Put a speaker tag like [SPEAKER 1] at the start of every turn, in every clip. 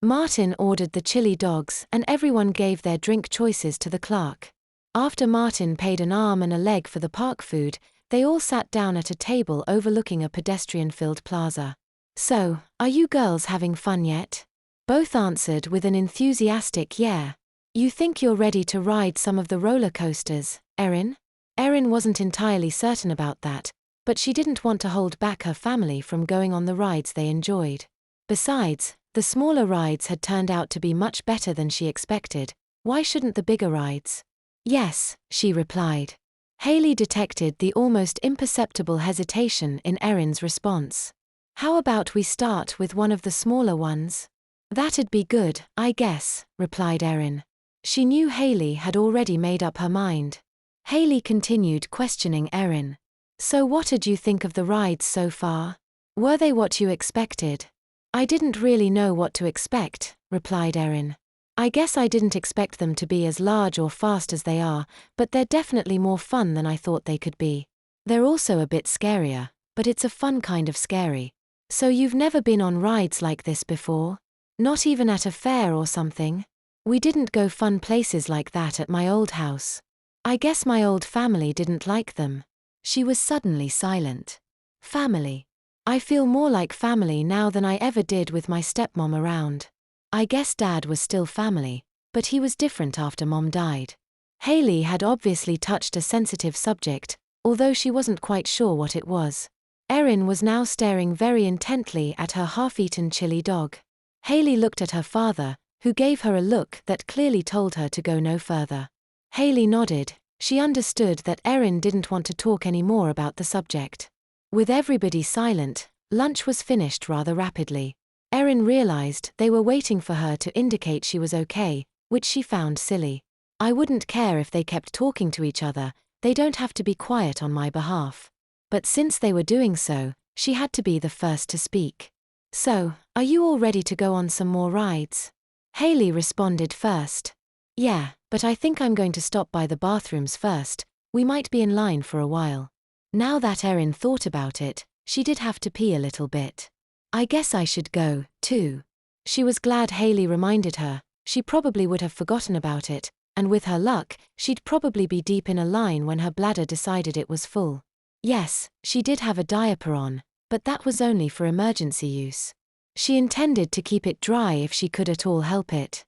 [SPEAKER 1] Martin ordered the chili dogs and everyone gave their drink choices to the clerk. After Martin paid an arm and a leg for the park food, they all sat down at a table overlooking a pedestrian-filled plaza. "So, are you girls having fun yet?" Both answered with an enthusiastic yeah. "You think you're ready to ride some of the roller coasters, Erin?" Erin wasn't entirely certain about that, but she didn't want to hold back her family from going on the rides they enjoyed. Besides, the smaller rides had turned out to be much better than she expected. Why shouldn't the bigger rides? "Yes," she replied. Haley detected the almost imperceptible hesitation in Erin's response. "How about we start with one of the smaller ones?" "That'd be good, I guess," replied Erin. She knew Haley had already made up her mind. Haley continued questioning Erin. "So what did you think of the rides so far? Were they what you expected?" "I didn't really know what to expect," replied Erin. "I guess I didn't expect them to be as large or fast as they are, but they're definitely more fun than I thought they could be. They're also a bit scarier, but it's a fun kind of scary." "So you've never been on rides like this before? Not even at a fair or something?" "We didn't go fun places like that at my old house. I guess my old family didn't like them." She was suddenly silent. "Family. I feel more like family now than I ever did with my stepmom around. I guess Dad was still family, but he was different after Mom died." Haley had obviously touched a sensitive subject, although she wasn't quite sure what it was. Erin was now staring very intently at her half-eaten chili dog. Haley looked at her father, who gave her a look that clearly told her to go no further. Haley nodded. She understood that Erin didn't want to talk any more about the subject. With everybody silent, lunch was finished rather rapidly. Erin realized they were waiting for her to indicate she was okay, which she found silly. "I wouldn't care if they kept talking to each other, they don't have to be quiet on my behalf." But since they were doing so, she had to be the first to speak. "So, are you all ready to go on some more rides?" Haley responded first. "Yeah, but I think I'm going to stop by the bathrooms first, we might be in line for a while." Now that Erin thought about it, she did have to pee a little bit. "I guess I should go, too." She was glad Haley reminded her. She probably would have forgotten about it, and with her luck, she'd probably be deep in a line when her bladder decided it was full. Yes, she did have a diaper on, but that was only for emergency use. She intended to keep it dry if she could at all help it.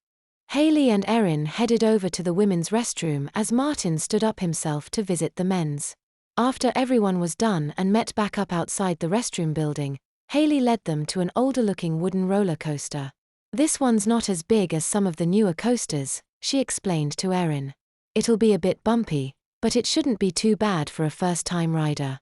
[SPEAKER 1] Haley and Erin headed over to the women's restroom as Martin stood up himself to visit the men's. After everyone was done and met back up outside the restroom building, Haley led them to an older-looking wooden roller coaster. "This one's not as big as some of the newer coasters," she explained to Erin. "It'll be a bit bumpy, but it shouldn't be too bad for a first-time rider."